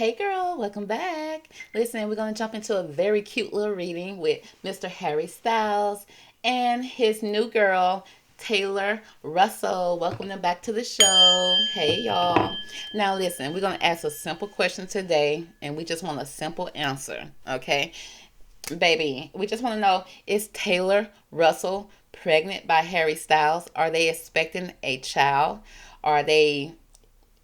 Hey girl, welcome back. Listen, we're going to jump into a very cute little reading with Mr. Harry Styles and his new girl, Taylor Russell. Welcome them back to the show. Hey y'all. Now listen, we're going to ask a simple question today and we just want a simple answer, okay? Baby, we just want to know, is Taylor Russell pregnant by Harry Styles? Are they expecting a child? Are they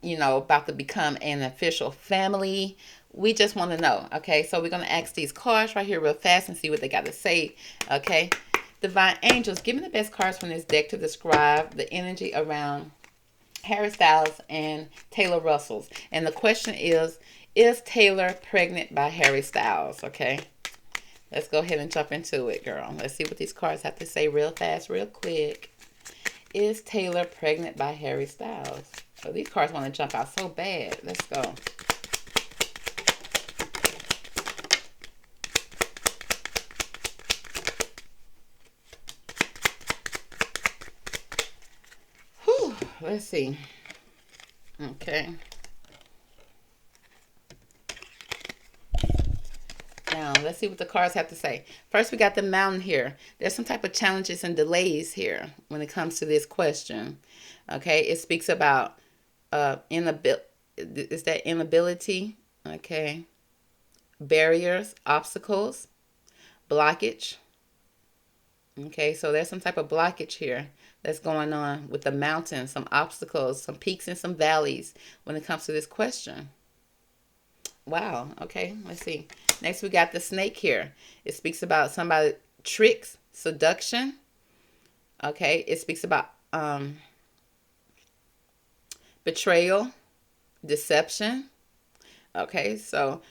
about to become an official family? We just want to know. Okay, so we're going to ask these cards right here real fast and see what they got to say. Okay, Divine Angels, give me the best cards from this deck to describe the energy around Harry Styles and Taylor Russell's. And the question is Taylor pregnant by Harry Styles? Okay, let's go ahead and jump into it, girl. Let's see what these cards have to say real fast, real quick. Is Taylor pregnant by Harry Styles? Oh, these cards want to jump out so bad. Let's go. Whew, let's see. Okay. Now, let's see what the cards have to say. First, we got the mountain here. There's some type of challenges and delays here when it comes to this question. Okay, it speaks about inability. Is that inability? Okay. Barriers, obstacles, blockage. Okay, so there's some type of blockage here that's going on with the mountains, some obstacles, some peaks and some valleys when it comes to this question. Wow, okay, let's see. Next, we got the snake here. It speaks about somebody tricks, seduction. Okay, it speaks about betrayal, deception. Okay, so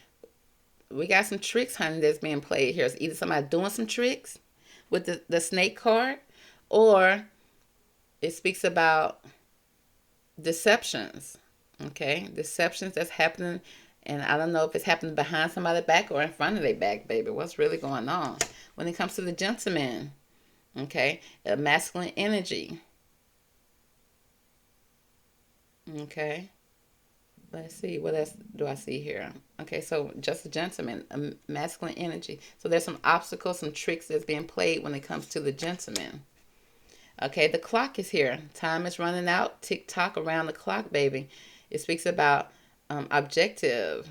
we got some tricks, honey, that's being played here. It's either somebody doing some tricks with the snake card, or it speaks about deceptions. Okay, deceptions that's happening, and I don't know if it's happening behind somebody's back or in front of their back, baby. What's really going on when it comes to the gentleman? Okay, a masculine energy. Okay, let's see, what else do I see here? Okay, so just a gentleman, a masculine energy. So there's some obstacles, some tricks that's being played when it comes to the gentleman. Okay, the clock is here. Time is running out. Tick tock around the clock, baby. It speaks about objective,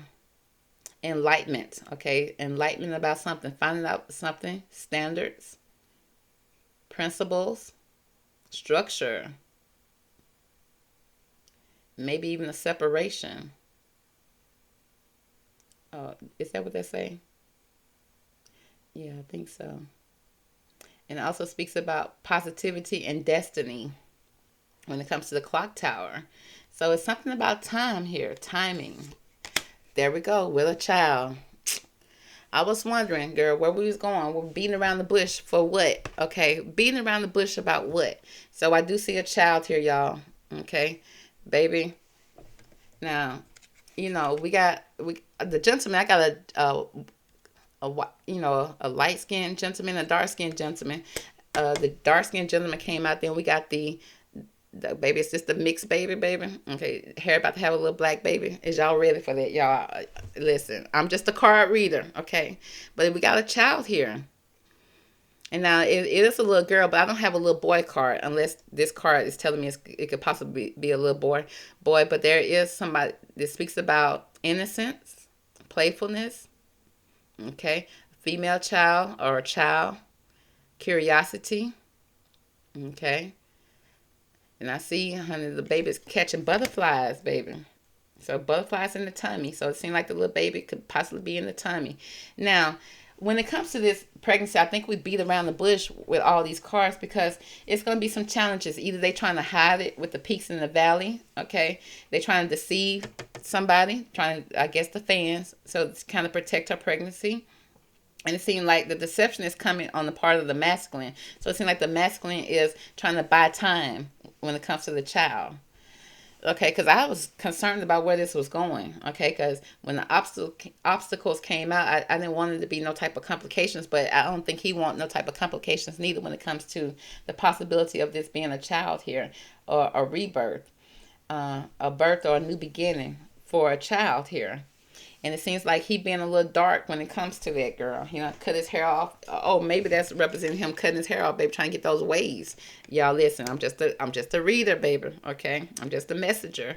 enlightenment. Okay, enlightenment about something, finding out something, standards, principles, structure, maybe even a separation. Is that what they say? Yeah, I think so. And it also speaks about positivity and destiny when it comes to the clock tower. So it's something about time here, timing. There we go, with a child. I was wondering, girl, where we was going. We're beating around the bush for what? Okay, beating around the bush about what? So I do see a child here, y'all. Okay, baby. Now, we got the gentleman. I got a light skinned gentleman, a dark skinned gentleman. The dark skinned gentleman came out. Then we got the baby. It's just the mixed baby. Okay, Harry about to have a little black baby. Is y'all ready for that, y'all? Listen, I'm just a card reader, okay? But we got a child here. And now it is a little girl, but I don't have a little boy card unless this card is telling me it could possibly be a little boy. But there is somebody that speaks about innocence, playfulness, okay, female child or a child, curiosity, okay. And I see, honey, the baby's catching butterflies, baby. So butterflies in the tummy. So it seems like the little baby could possibly be in the tummy. Now, when it comes to this pregnancy, I think we beat around the bush with all these cards because it's going to be some challenges. Either they trying to hide it with the peaks in the valley, okay? They trying to deceive somebody, trying to, I guess, the fans. So it's kind of protect her pregnancy. And it seemed like the deception is coming on the part of the masculine. So it seemed like the masculine is trying to buy time when it comes to the child. Okay, because I was concerned about where this was going. Okay, because when the obstacles came out, I didn't want it to be no type of complications, but I don't think he want no type of complications neither when it comes to the possibility of this being a child here or a rebirth, a birth or a new beginning for a child here. And it seems like he being a little dark when it comes to that girl. He done cut his hair off. Oh, maybe that's representing him cutting his hair off, baby, trying to get those waves. Y'all listen, I'm just a reader, baby. Okay, I'm just a messenger.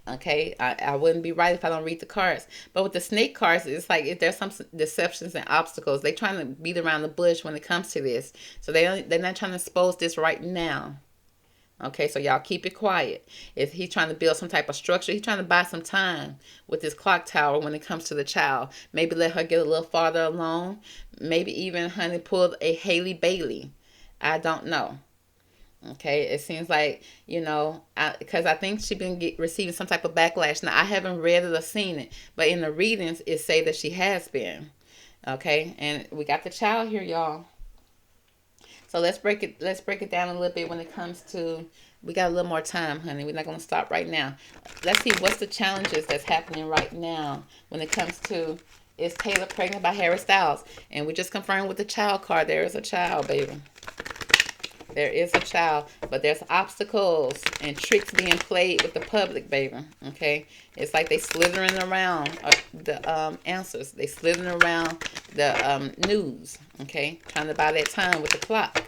Okay, I wouldn't be right if I don't read the cards. But with the snake cards, it's like if there's some deceptions and obstacles, they trying to beat around the bush when it comes to this. So they're not trying to expose this right now. Okay, so y'all keep it quiet. If he's trying to build some type of structure, he's trying to buy some time with this clock tower when it comes to the child. Maybe let her get a little farther along. Maybe even honey pulled a Haley Bailey. I don't know. Okay, it seems like, because I think she been receiving some type of backlash. Now I haven't read it or seen it, but in the readings it say that she has been. Okay, and we got the child here, y'all. So let's break it. Let's break it down a little bit when it comes to. We got a little more time, honey. We're not gonna stop right now. Let's see what's the challenges that's happening right now when it comes to. Is Taylor pregnant by Harry Styles? And we just confirmed with the child card. There is a child, baby. There is a child, but there's obstacles and tricks being played with the public, baby. Okay, it's like they slithering around the answers. They slithering around the news. Okay, trying to buy that time with the clock.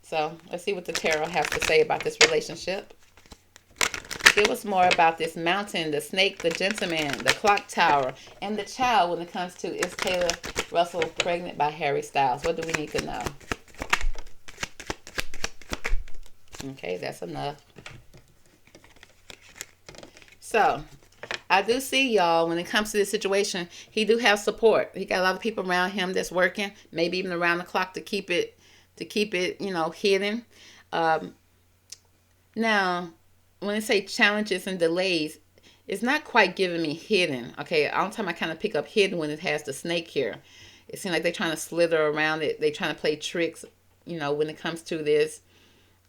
So let's see what the tarot has to say about this relationship. Give us more about this mountain, the snake, the gentleman, the clock tower, and the child when it comes to is Taylor Russell pregnant by Harry Styles? What do we need to know? Okay, that's enough. So, I do see y'all when it comes to this situation, he do have support. He got a lot of people around him that's working, maybe even around the clock to keep it, hidden. Now, when I say challenges and delays, it's not quite giving me hidden. Okay, all the time I kind of pick up hidden when it has the snake here. It seems like they're trying to slither around it. They're trying to play tricks, when it comes to this.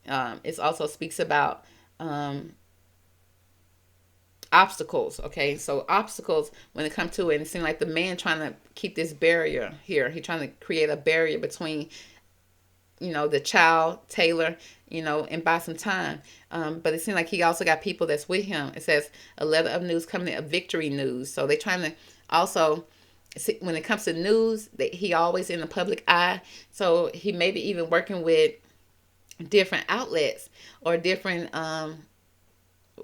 It also speaks about obstacles. Okay, so obstacles when it comes to it, it seems like the man trying to keep this barrier here. He's trying to create a barrier between, the child, Taylor, and buy some time. But it seems like he also got people that's with him. It says a letter of news coming in, a victory news. So they're trying to also. When it comes to news, he always in the public eye. So he may be even working with different outlets or different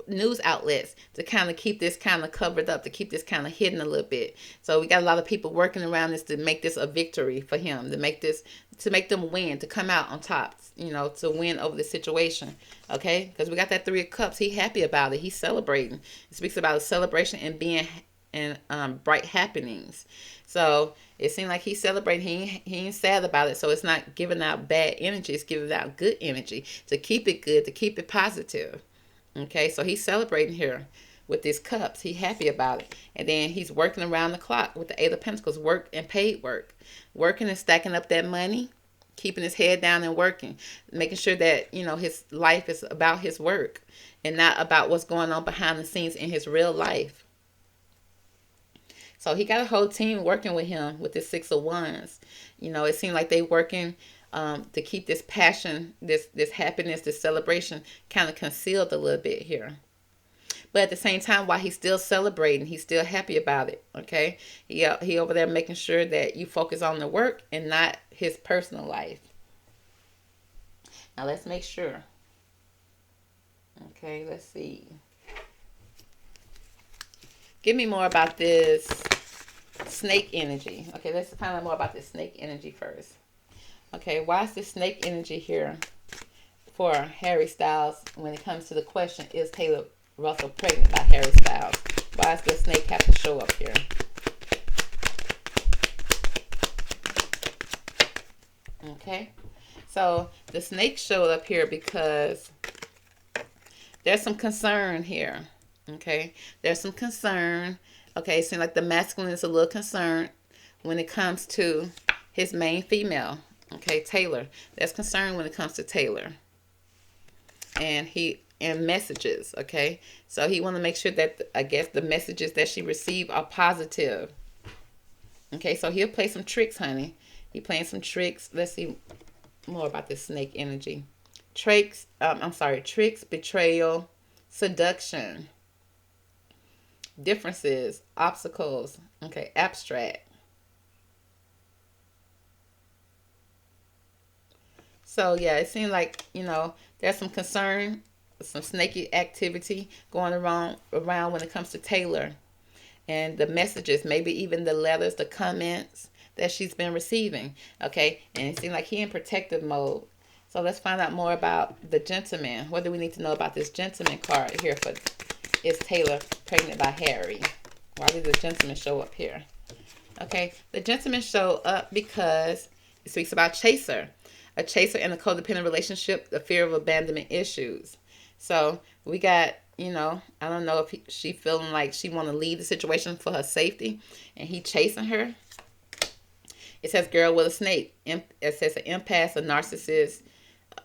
news outlets to kind of keep this kind of covered up, to keep this kind of hidden a little bit. So we got a lot of people working around this to make this a victory for him, to make them win, to come out on top, to win over the situation. Okay, because we got that 3 of Cups. He happy about it. He's celebrating. It speaks about a celebration and being and bright happenings. So it seems like he's celebrating. He ain't sad about it. So it's not giving out bad energy. It's giving out good energy to keep it good, to keep it positive. Okay, so he's celebrating here with these cups. He's happy about it. And then he's working around the clock with the 8 of Pentacles, work and paid work. Working and stacking up that money, keeping his head down and working, making sure that, his life is about his work and not about what's going on behind the scenes in his real life. So he got a whole team working with him with this 6 of Wands. It seemed like they working to keep this passion, this happiness, this celebration kind of concealed a little bit here. But at the same time, while he's still celebrating, he's still happy about it. Okay, he over there making sure that you focus on the work and not his personal life. Now let's make sure. Okay, let's see. Give me more about this snake energy. Okay, let's find out more about this snake energy first. Okay, why is this snake energy here for Harry Styles when it comes to the question, is Taylor Russell pregnant by Harry Styles? Why does the snake have to show up here? Okay, so the snake showed up here because there's some concern here. Okay, there's some concern. Okay, it seems like the masculine is a little concerned when it comes to his main female. Okay, Taylor. There's concern when it comes to Taylor. And messages. Okay, so he want to make sure that, I guess, the messages that she received are positive. Okay, so he'll play some tricks, honey. He playing some tricks. Let's see more about this snake energy. Tricks, betrayal, seduction. differences, obstacles, okay, abstract. So yeah, it seemed like, there's some concern, some snaky activity going around when it comes to Taylor and the messages, maybe even the letters, the comments that she's been receiving. Okay, and it seemed like he in protective mode. So let's find out more about the gentleman. What do we need to know about this gentleman card here for is Taylor pregnant by Harry? Why did the gentleman show up here? Okay, the gentleman showed up because it speaks about chaser, a chaser in a codependent relationship, the fear of abandonment issues. So we got, I don't know if she feeling like she want to leave the situation for her safety, and he chasing her. It says girl with a snake. It says an empath, a narcissist,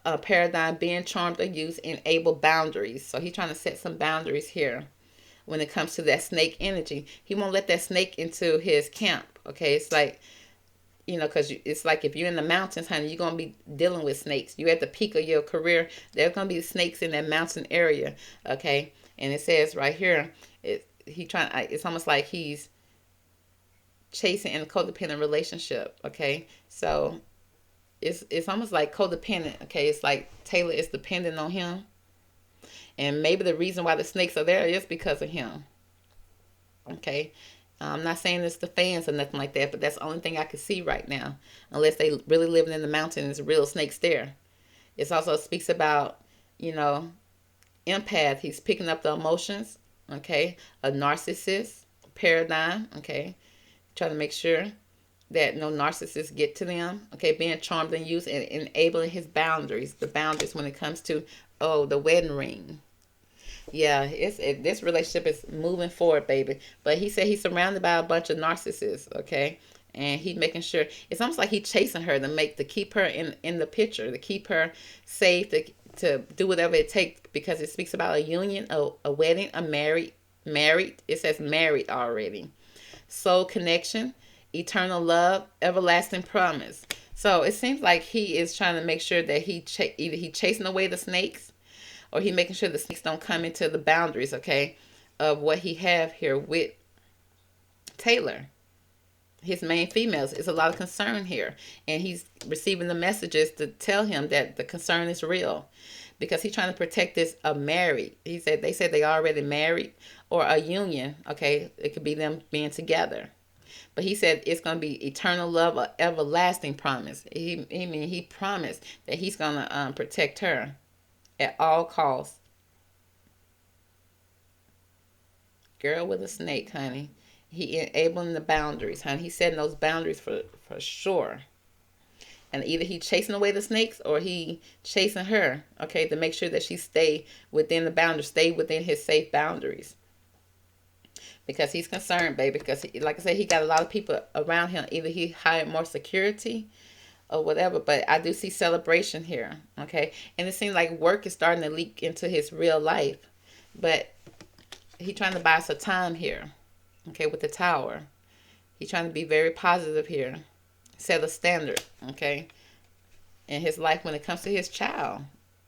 a paradigm, being charmed or used, enable boundaries. So he's trying to set some boundaries here when it comes to that snake energy. He won't let that snake into his camp. Okay, it's like, because it's like if you're in the mountains, honey, you're going to be dealing with snakes. You're at the peak of your career. There's going to be snakes in that mountain area. Okay, and it says right here, it's almost like he's chasing in a codependent relationship. Okay, so it's almost like codependent. Okay, it's like Taylor is dependent on him, and maybe the reason why the snakes are there is because of him. Okay, I'm not saying it's the fans or nothing like that, but that's the only thing I can see right now, unless they really living in the mountain and there's real snakes there. It also speaks about, empath. He's picking up the emotions. Okay, a narcissist paradigm. Okay, trying to make sure that no narcissists get to them. Okay, being charmed and used and enabling his boundaries. The boundaries when it comes to the wedding ring. Yeah, this relationship is moving forward, baby. But he said he's surrounded by a bunch of narcissists. Okay, and he's making sure it's almost like he's chasing her to keep her in the picture, to keep her safe, to do whatever it takes, because it speaks about a union, a wedding, a married. It says married already. Soul connection, eternal love, everlasting promise. So it seems like he is trying to make sure that either he chasing away the snakes, or he making sure the snakes don't come into the boundaries, okay, of what he have here with Taylor. His main females is a lot of concern here, and he's receiving the messages to tell him that the concern is real, because he's trying to protect this a married. They said they already married, or a union. Okay, it could be them being together. But he said it's going to be eternal love, or everlasting promise. He promised that he's going to protect her at all costs. Girl with a snake, honey. He enabling the boundaries, honey. He's setting those boundaries for sure. And either he chasing away the snakes, or he chasing her, okay, to make sure that she stay within the boundaries, stay within his safe boundaries. Because he's concerned, baby. Because, like I said, he got a lot of people around him. Either he hired more security or whatever. But I do see celebration here, okay? And it seems like work is starting to leak into his real life. But he's trying to buy some time here, okay, with the tower. He's trying to be very positive here. Set a standard, okay, in his life when it comes to his child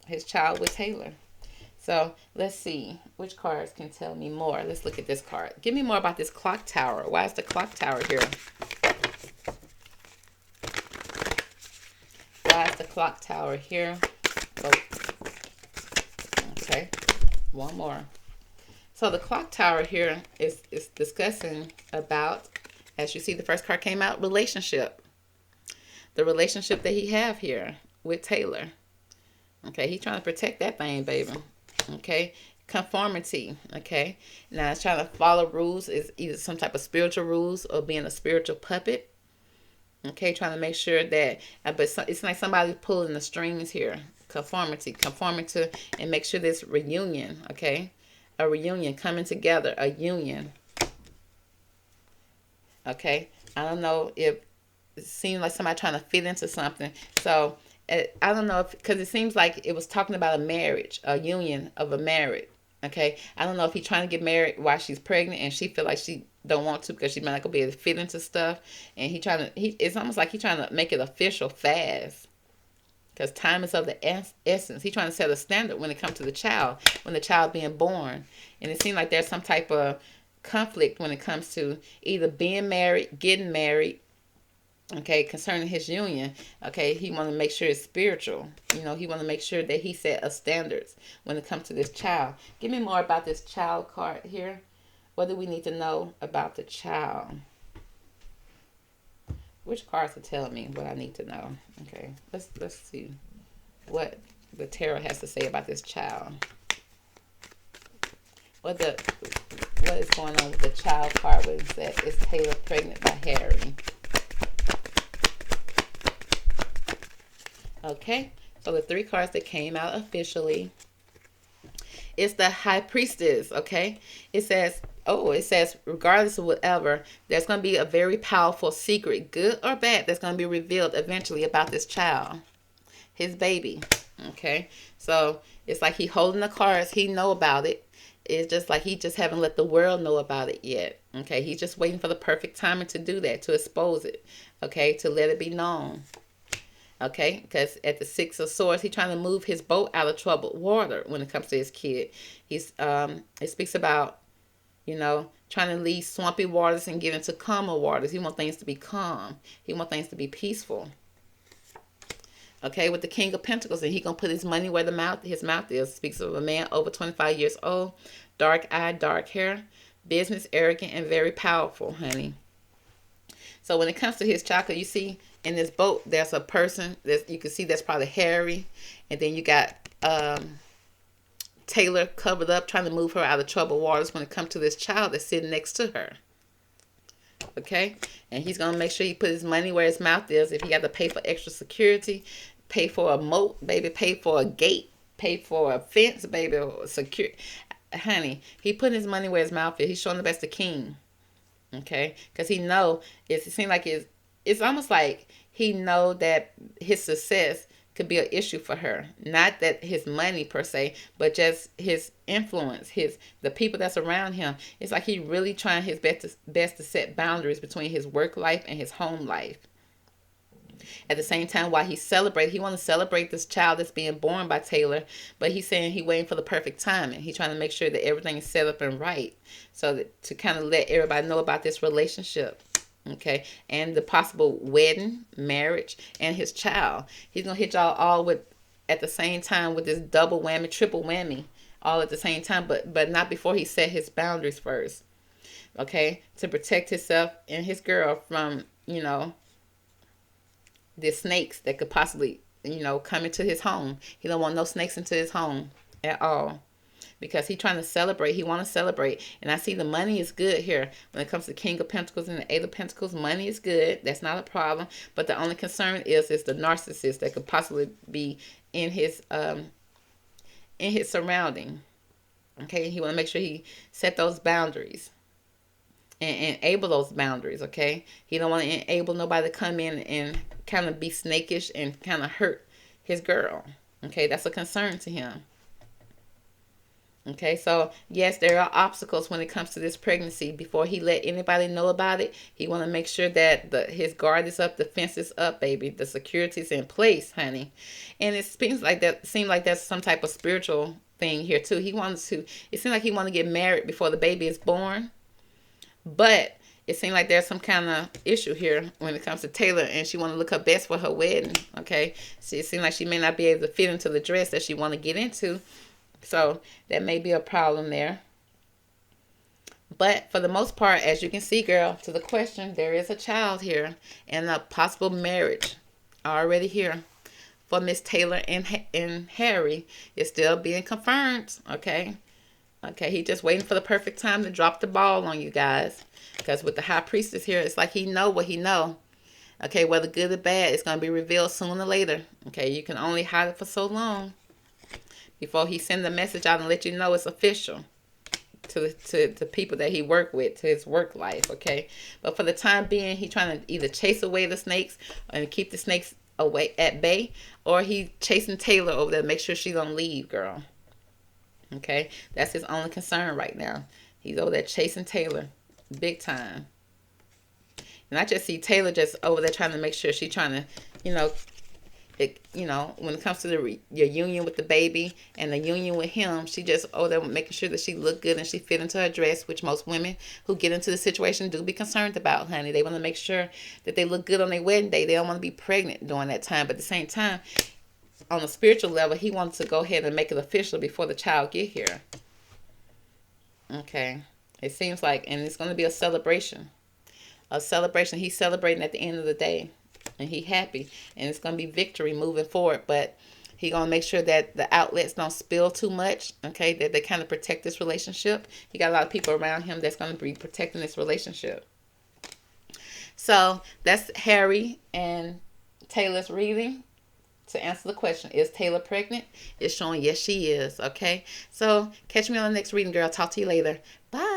with Taylor. So let's see which cards can tell me more. Let's look at this card. Give me more about this clock tower. Why is the clock tower here? Why is the clock tower here? Oh. Okay, one more. So the clock tower here is discussing about, as you see, the first card came out, relationship. The relationship that he have here with Taylor. Okay, he's trying to protect that thing, baby. Okay, conformity. Okay, now it's trying to follow rules, is either some type of spiritual rules or being a spiritual puppet. Okay, trying to make sure that, but it's like somebody pulling the strings here. Conformity, conforming to, and make sure this reunion. Okay, a reunion, coming together, a union. Okay, I don't know if it seemed like somebody trying to fit into something. So I don't know if, because it seems like it was talking about a marriage, a union of a marriage. Okay, I don't know if he's trying to get married while she's pregnant and she feel like she don't want to because she's not gonna be able to fit into stuff. And it's almost like he's trying to make it official fast. Because time is of the essence. He's trying to set a standard when it comes to the child, when the child being born. And it seems like there's some type of conflict when it comes to either being married, getting married, okay, concerning his union. Okay, he want to make sure it's spiritual. You know, he want to make sure that he set a standards when it comes to this child. Give me more about this child card here. What do we need to know about the child? Which cards are telling me what I need to know? Okay, let's see what the tarot has to say about this child. What is going on with the child card? What is that? Is Taylor pregnant by Harry? Okay, so the 3 cards that came out officially, it's the High Priestess. Okay, it says, regardless of whatever, there's going to be a very powerful secret, good or bad, that's going to be revealed eventually about this child, his baby. Okay, so it's like he holding the cards. He know about it. It's just like he just haven't let the world know about it yet. Okay, he's just waiting for the perfect timing to do that, to expose it. Okay, to let it be known. Okay, because at the 6 of Swords, he's trying to move his boat out of troubled water when it comes to his kid. It speaks about, you know, trying to leave swampy waters and get into calmer waters. He wants things to be calm. He wants things to be peaceful. Okay, with the King of Pentacles, and he gonna put his money where his mouth is. Speaks of a man over 25 years old, dark eye, dark hair, business, arrogant, and very powerful, honey. So when it comes to his child, you see in this boat, there's a person that you can see that's probably Harry, and then you got Taylor covered up, trying to move her out of troubled waters when it comes to this child that's sitting next to her. Okay, and he's gonna make sure he put his money where his mouth is. If he got to pay for extra security, pay for a moat, baby, pay for a gate, pay for a fence, baby, or secure, honey. He putting his money where his mouth is. He's showing the best the king. Okay, because he know it seems like it's almost like he know that his success could be an issue for her. Not that his money per se, but just his influence, the people that's around him. It's like he really trying his best to set boundaries between his work life and his home life. At the same time, while he want to celebrate this child that's being born by Taylor, but he's saying he waiting for the perfect timing. He's trying to make sure that everything is set up and right, so that to kind of let everybody know about this relationship. Okay, and the possible wedding, marriage, and his child. He's gonna hit y'all all with at the same time with this double whammy, triple whammy, all at the same time, but not before he set his boundaries first. Okay, to protect himself and his girl from, you know, the snakes that could possibly, you know, come into his home. He don't want no snakes into his home at all, because he's trying to celebrate. He want to celebrate. And I see the money is good here. When it comes to King of Pentacles and the 8 of Pentacles, money is good. That's not a problem. But the only concern is the narcissist that could possibly be in his surrounding. Okay, he want to make sure he set those boundaries and enable those boundaries. Okay, he don't want to enable nobody to come in and kind of be snakish and kind of hurt his girl. Okay, that's a concern to him. Okay, so yes, there are obstacles when it comes to this pregnancy. Before he let anybody know about it, he want to make sure that his guard is up, the fence is up, baby, the security's in place, honey. And it seems like that's some type of spiritual thing here too. It seems like he want to get married before the baby is born, but it seems like there's some kind of issue here when it comes to Taylor, and she want to look her best for her wedding. Okay, so it seems like she may not be able to fit into the dress that she want to get into. So that may be a problem there. But for the most part, as you can see, girl, to the question, there is a child here and a possible marriage already here for Miss Taylor and Harry. It's still being confirmed. Okay. Okay, he just waiting for the perfect time to drop the ball on you guys. Because with the High Priestess here, it's like he know what he know. Okay, whether good or bad, it's going to be revealed sooner or later. Okay, you can only hide it for so long before he send the message out and let you know it's official to the people that he work with, to his work life. Okay, but for the time being, he trying to either chase away the snakes and keep the snakes away at bay, or he chasing Taylor over there to make sure she don't leave, girl. Okay, that's his only concern right now. He's over there chasing Taylor big time. And I just see Taylor just over there trying to make sure she's trying to, you know, when it comes to your union with the baby and the union with him, she just they're making sure that she look good and she fit into her dress, which most women who get into the situation do be concerned about, honey. They want to make sure that they look good on their wedding day. They don't want to be pregnant during that time, but at the same time, on a spiritual level, he wants to go ahead and make it official before the child get here. Okay, it seems like, and it's going to be a celebration. A celebration. He's celebrating at the end of the day, and he happy, and it's going to be victory moving forward. But he going to make sure that the outlets don't spill too much. Okay, that they kind of protect this relationship. He got a lot of people around him that's going to be protecting this relationship. So that's Harry and Taylor's reading. To answer the question, is Taylor pregnant? It's showing yes, she is. Okay, so catch me on the next reading, girl. Talk to you later. Bye.